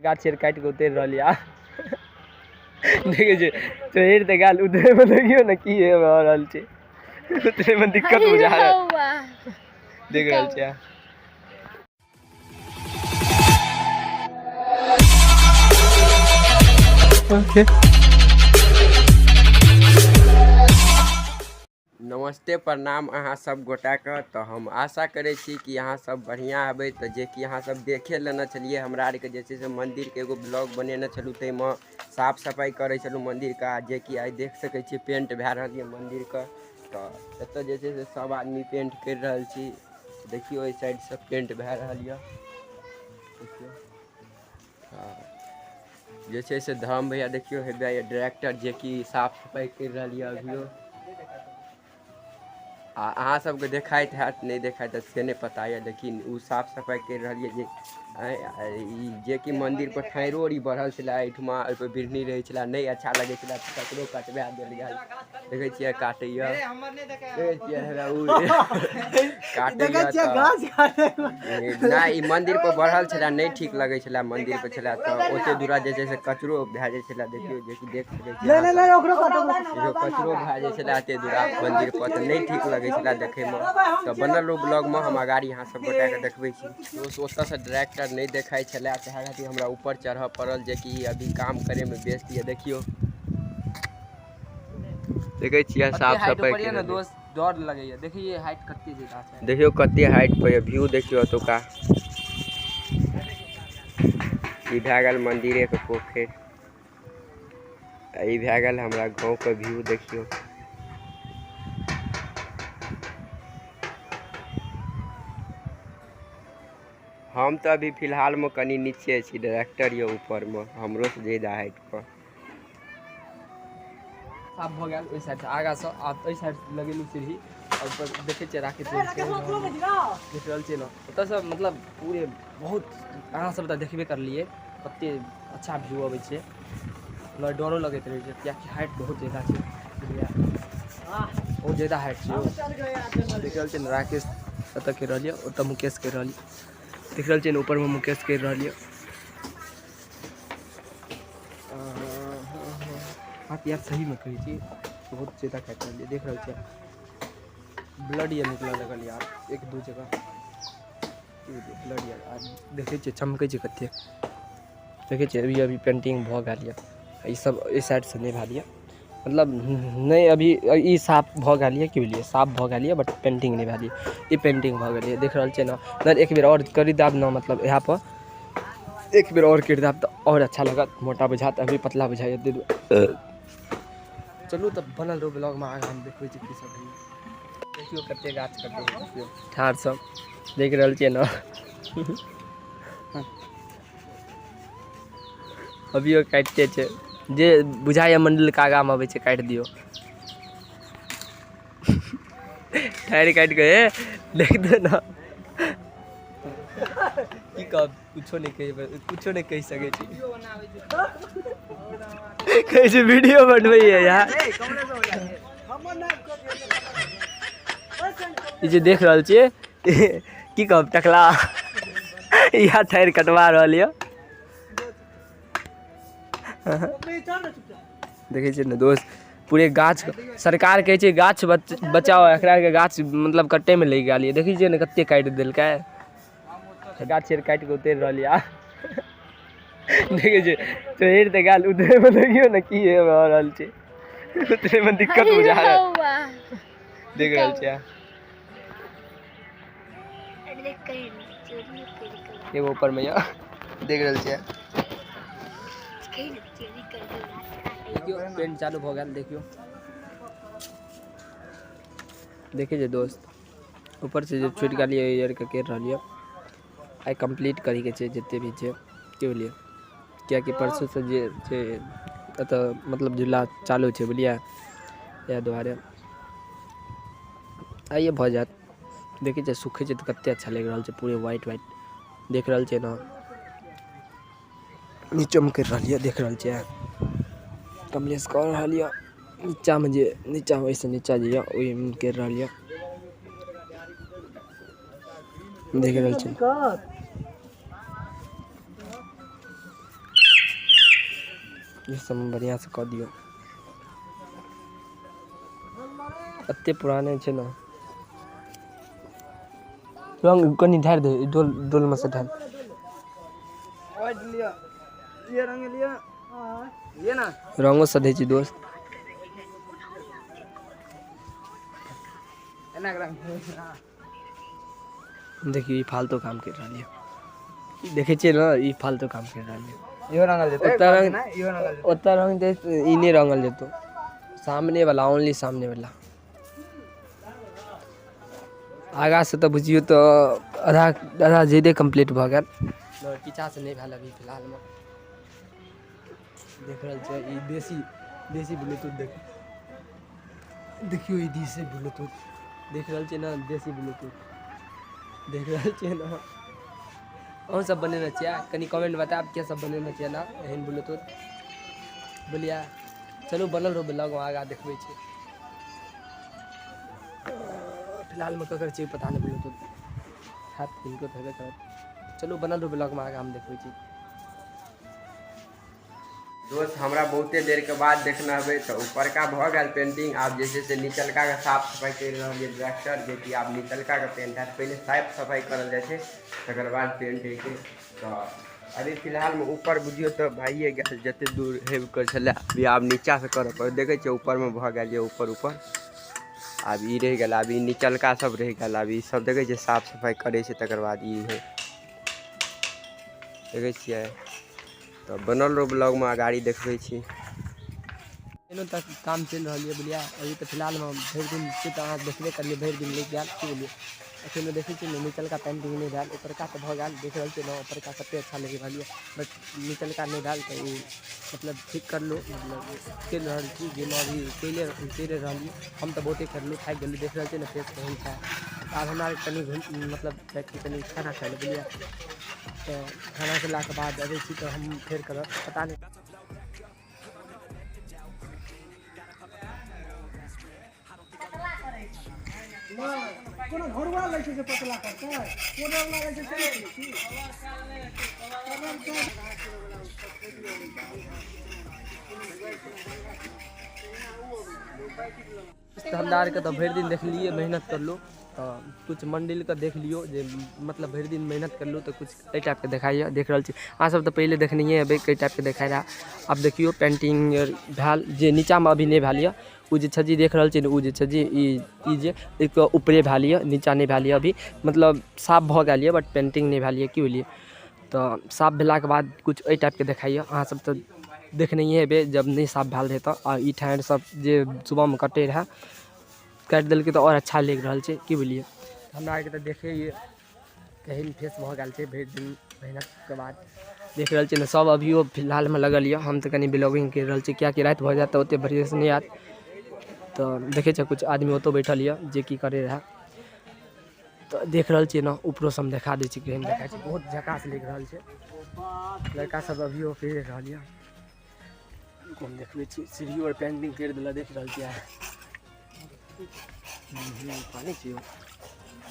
गाछ काट के उतर रही देखे चढ़ तो गाल उतरे में देखियो ना की रहल छै उतरे में दिक्कत बुझा देख रहल छै। ओके नमस्ते प्रणाम अहाँ सब गोटा के। तो हम आशा करे छी कि अहाँ सब बढ़िया हेबै। तो जे कि अहाँ सब देखे लेना चलिए हमरा आर के जे छै से मंदिर के एगो ब्लॉग बनेने छलू ते में साफ सफाई करे छलू मंदिर का, जे कि आई देख सके छी पेंट भए रहल है मंदिर का। तो एत जे छै से सब आदमी पेंट कर रहल छी, देखियो इस साइड से पेंट भए रहल है। जे छै से धर्म भैया देखियो हेबे डायरेक्टर जे कि साफ सफाई कर रहल है अभियो। अहाँ सबके देखाइत हैत नहीं देखाइत से नहीं पता है, लेकिन वो साफ सफाई कर रही है जे कि मंदिर पर ठाइरो और बढ़ल छठुमा पर बिरनी रहे नहीं अच्छा लगे ककरो कटवा दिल गया देखे छे काटे मंदिर पर बढ़ल छला नहीं ठीक लगे छला मंदिर पर छला तो ओते दूरा जे से कचरो भए जाय छला। देखियो जे कि देख सके छी कचरो भए जाय छला एते दूरा मंदिर पर तो नहीं ठीक लगे छला देखे में। तो बनल रो ब्लॉग में हम अगाड़ी यहाँ सब गोटा के देखबे छी। ओतऽ से डायरेक्टर नहीं देखाई छला चाहे खातिर हमरा ऊपर चढ़ पड़ल जे कि अभी काम करे में व्यस्त है। देखियो देखे छियै साफ सफाई ना दोस्त डर लगे है। देखिए हाइट कते ज्यादा छै, देखियो कते हाइट पे व्यू देखियो ओतुका ई भए गेल मंदिरे के पोखर, ई भए गेल हमरा गांव के व्यू देखियो। हम तो अभी फिलहाल में कनी नीचे छी, डायरेक्टर ये ऊपर में हमरो से ज्यादा हाइट पर। साफ भ गेल ओइ साइड से आगा से आ ओइ साइड लगेलु सीढ़ी और ऊपर देखे छ राखे देख रहल छी ना ओतऽ से मतलब पूरे बहुत अहाँ सब त देखबे कर लिए कते अच्छा व्यू अबै छै। डरो लगैत रहे छै कियाकि हाइट बहुत ज्यादा छै, बहुत ज्यादा हाइट छै। देख रहल छी ना राकेश ओतऽ के रहलिए ओतऽ मुकेश के रहलिए, देख रहल छी ना ऊपर में मुकेश के रहलिए। आप यार सही में कही थी बहुत ज्यादा काट रही है, देख रहे थे ब्लड ये निकल लगल यार एक दो जगह ब्लड यार देखे छे चमकै छे कते देखे छे। अभी अभी पेंटिंग भ गेल है ई सब इस साइड से नहीं भेल है, मतलब नहीं अभी ई साफ भ गेल है कि साफ भ गेल है बट पेंटिंग नहीं भेल है। ई पेंटिंग भ गेल है देख रहल छे ना। एक बेर और करी दाब ना मतलब यहाँ पर एक बेर और कर दाब तो और अच्छा लगत, मोटा बुझात अभी पतला बुझाए। चलू तब बनल रहो ब्लॉग में आगे हम देखबै छी की सब है। देखियो कते गाछ कटे देखियो ठार सब देख रहल छियै ना अभियो काटते छै जे बुझाय मंडल के आगा में आबै छै काट दियो ठार काट के देख दो ना की कह कुछो नहीं कह सके छी कैसे वीडियो बनबै है यार। जे देख रहल छियै की कहब टकला यहाँ ठार कटवा रहल है देखे छियै ना दोस्त पूरे गाछ सरकार कहे छै गाछ बचाओ एकरा के गाछ मतलब कटे में लग गेल है। देखै छियै ना कते काट देलकै गाछ काट के उतर रहल है देखे छे चढ़ तो गाल उतरे में देखियो ना की रहल छै उतरे में दिक्कत बुझा देख रहल छै। एगो ऊपर में या देख रहल छै देखियो पेंट चालू भ गेल देखियो देखे जे दोस्त ऊपर से जो छूट गेल यार के कर रहल है आई कंप्लीट करी के छै जते भी छै के लिए क्या कि परसों से जे छै एत मतलब झूला चालू छै बुझलिए या दुआरे आइए भ जात। देखे छै सूखे छै तो कते अच्छा लग रहल छै पूरे व्हाइट व्हाइट देख रहल छै ना। नीचे में कर रहल है देख रहल छै कमलेश कर रहल है नीचा में जे नीचा वैसे नीचा जे ओहि में कर रहल है देख रहल छै। ये सब बढ़िया से कह दियो। अत्ते पुराने छे ना। रंग कनी ढार दे, डोल डोल में से ढार। ये रंग लिया ये ना रंगो से दे छी दोस्त। एना रंग देखिए फालतू काम कर रहा है। देखे छे ना ई फालतू काम कर रहा है। इहो रंगल जेतो उतना रंग दे इने रंगल जेतो। सामने वाला ओनली सामने वाला। आगा से तो बुझियो तो आधा आधा जेदे कंप्लीट भ गेल। पीछा से नहीं भेल अभी फिलहाल में। देख रहल छै ई देसी ब्लूटूथ देखियो ई देसी ब्लूटूथ देख रहल छै ना। देसी ब्लूटूथ देख रहल छै ना। और सब बनेना चाहिए कनी कमेंट बताब क्या सब बनेना चाहिए ना एहन ब्लूटूथ बोलिया। चलो बनल रहो ब्लॉग आगा देखबै छी। फिलहाल में ककर चाहिए पता नहीं ब्लूटूथ हाथ किनको थेबे करत। चलो बनल रहो ब्लॉग में आगा हम देखबै छी। दोस्त हमरा बहुते देर के बाद देखना है तो ऊपर का भ गया पेंटिंग। आप जैसे से नीचलका का साफ सफाई कर रहे ब्रैक्टर जो कि आप नीचलका का पेंट है पहले साफ सफाई करल जाए तकर बाद पेंट है तो अभी फिलहाल में ऊपर बुझियो तो भाइए गया जते दूर हेब कर चले अभी आप नीचा से कर पर देखे छे ऊपर में भ गया ऊपर अब ई रह गया अभी नीचलका सब रह गया अभी सब देखे छे साफ सफाई करे छे तकर बाद ई है देखे छिए। तो बनल रहो ब्लॉग में गाड़ी देखबै छी। एनो तक काम चल रहा है बुलिया। अभी तो फिलहाल में भर दिन से तो अहाँ देखबे करिए भर दिन लेके आयल की बोलिए। अखन देखे छी नीचल का पेंटिंग नहीं भेल ऊपर का तो भ गेल देख रहल छी ना ऊपर का कते अच्छा लग रहा है बट नीचल का नहीं भेल तो मतलब ठीक कर लो मतलब चल रहा छी जे अभी चले रही हम तो बहुते कर लो थाक गेलू देख रहल छी ना फेस कहीं था। अब हमारा कनी मतलब कनी खाना खाए ले बुलिया। तो खाना खेला के बाद अबै छी तो हम फिर करब पता नहीं। कोनो घरवा लै छै जे पतला करतै कोनो लागै छै चलै छी दुकानदार के तो भर दिन देख लिए मेहनत कर लो तो कुछ मंडिल का देख लियो जे मतलब भर दिन मेहनत कर लो तो कुछ कई टाइप के दिखाइए देख रहा छी। अहाँ सब तो पहले देखनिए अभी कई टाइप के दिखाई रहा। अब देखियो पेंटिंग भेल जे नीचा में अभी नहीं भेल ये उ जे छजी देख रहल छी उ जे छजी ई जे एक ऊपरे भेल ये नीचा नहीं भेल ये अभी मतलब साफ भ गेल ये बट पेंटिंग नहीं भेल ये की बोलिए। तो साफ भेला के बाद कुछ एई टाइप के दिखाइए। अहाँ सब तो देखनिए हेबे जब नहीं साफ भेल रहे तो ई ठाड़ सब जे सुबह में कटे रहा काट दिल तो और अच्छा लग रहा है की बोलिए। हमरा के तो देखे ये कहीं फेस भ गेल छै भर दिन मेहनत के बाद देख रहल छी ना सब अभियो फिलहाल में लगल ये। हम तो कनी ब्लॉगिंग कर रहल छी क्या कि रात भ जात तो ओते बढ़िया से नहीं आत। तो देखे छ कुछ आदमी ओतो बैठल ये जे की करे रहा। तो देख रहल छी ना ऊपरो से हम देखा दै छी केहन देखा छी बहुत झकास लग रहल छै। लड़का सब अभियो कर रहल ये हम देखबे छी सीढ़ी और पेंटिंग कर देला देख रहल छी पानी चाहिए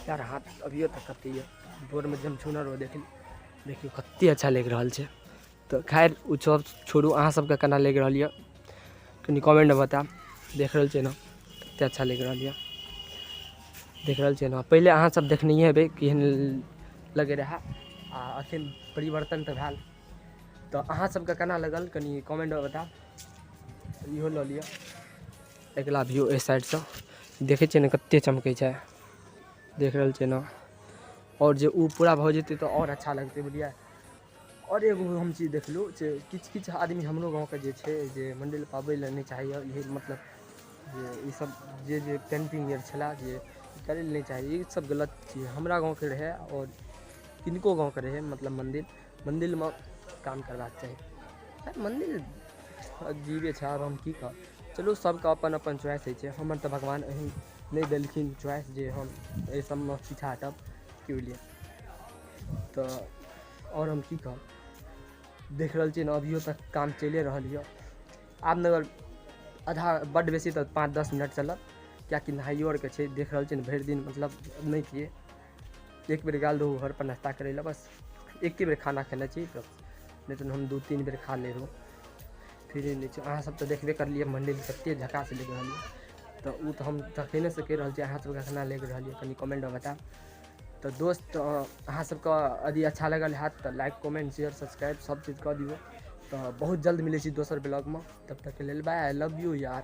यार हाथ अभियो तक कते ये बोर में जम छुनर हो देखियो कते अच्छा लग रहा है। तो खैर उ सब छोड़ू अहाँ सबके केना लग रहा है कनी कमेंट में बताब। देख रहल छी ना कते अच्छा लग रहा है देख रहल छी ना पहले अहाँ सब देखनिए हेबे केहन लगे रहा आ अखन परिवर्तन तो भेल। तो अहाँ सबके केना लगल कनी कमेंट में बताब। इहो ल लिया अगला व्यू ए साइड से देखे छे ना कते चमकै छै देख रहल छे ना। और जे ऊ पूरा भ जेते तो और अच्छा लगते बुझलिए। और एगो हम चीज देखलू जे किछ आदमी हमरो गाँव के जे छे जे मंदिर पाबै ले नहीं चाहिए ये मतलब जे ई सब जे पेंटिंग यार छला जे करे ले नहीं चाहिए ये सब गलत चीज हमरा गाँव के रहे और किनको गाँव के रहे मतलब मंदिर में काम करबाक चाहिए। मंदिर अजीबे छै अब हम की कह चलो सबके अपन अपन चॉइस है। हमर तो भगवान एहन नहीं देलखिन चॉइस जे हम ए सब में पीछा हटब की बोलिए। तो और हम की कह देख रहल छी ना अभियो तक काम चले रहल ये। आब नगर आधा बड़ बेसी तो 5-10 मिनट चलत क्या कि नहाइयो और के छे देख रहल छी ना भर दिन मतलब नहीं पिए एक बेर गाल रहू घर पर नाश्ता करे ला बस एक बेर खाना खाना चाहिए नहीं तो हम 2-3 बेर खा ले रहूँ। फिर नीचे अहाँ सब तो देखबे कर लिए मंडिल कते झका से लेके रहलिए तो उ तो हम तखने से कह रहल छी अहाँ सब केना लेके रहलिए कनी कमेंट में बता। तो दोस्त अहाँ सबके यदि अच्छा लगल है तो लाइक कमेंट शेयर सब्सक्राइब सब चीज़ कर दियो। तो बहुत जल्द मिले छी दोसर ब्लॉग में, तब तक के लिए बाय, आई लव यू यार।